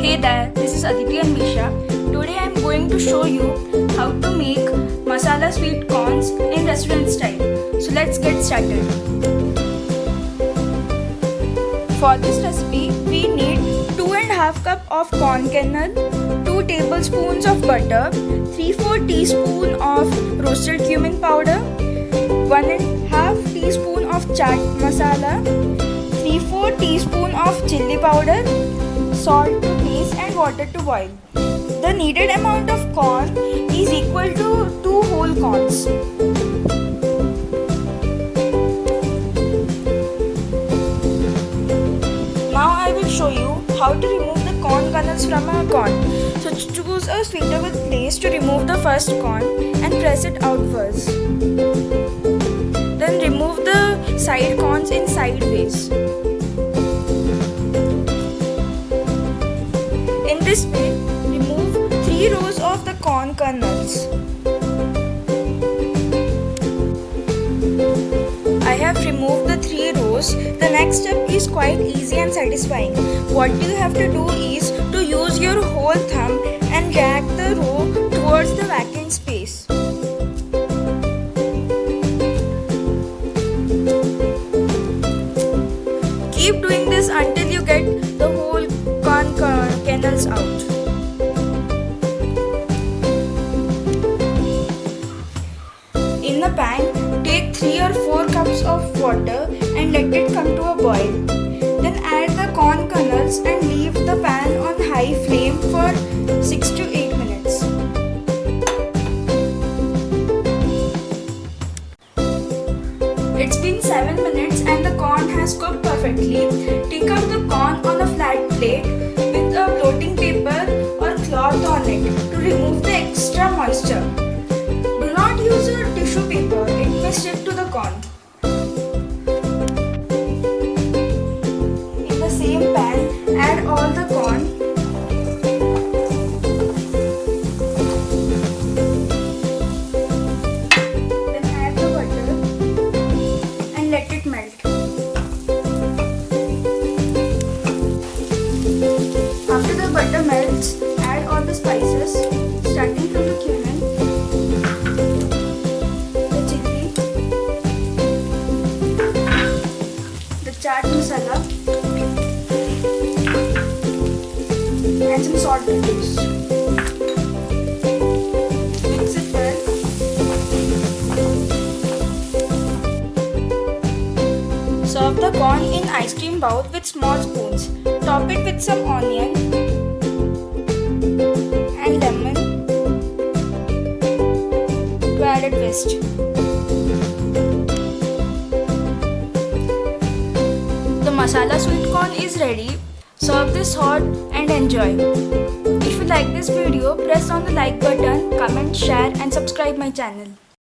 Hey there, this is Aditi Anwesha. Today I am going to show you how to make masala sweet corns in restaurant style. So let's get started. For this recipe, we need 2.5 cup of corn kernel, 2 tablespoons of butter, 3/4 teaspoon of roasted cumin powder, 1.5 teaspoon of chaat masala, 3/4 teaspoon of chili powder, salt to taste and water to boil. The needed amount of corn is equal to 2 whole corns. Now I will show you how to remove the corn kernels from a corn. So choose a suitable place to remove the first corn and press it outwards. Then remove the side corns in sideways. In this way, remove 3 rows of the corn kernels. I have removed the 3 rows. The next step is quite easy and satisfying. What you have to do is to use your whole thumb and drag the row towards the vacant space. Keep doing this until you get the whole corn kernels out. In the pan, take 3 or 4 cups of water and let it come to a boil. Then add the corn kernels and leave the pan on high flame for 6 to 8 minutes. It's been 7 minutes and the corn has cooked perfectly. Take out the corn on a flat plate with a blotting paper or cloth on it to remove the extra moisture. Do not use a tissue paper, it may stick to the corn. In the same pan, add all the corn. Then add the butter and let it melt. After the butter melts, add all the spices, starting from the cumin, the chili, the chaat masala, and some salt to taste. Mix it well. Serve the corn in ice cream bowl with small spoons. Top it with some onion and lemon to add a twist. The masala sweet corn is ready. Serve this hot and enjoy. If you like this video, press on the like button, comment, share and subscribe my channel.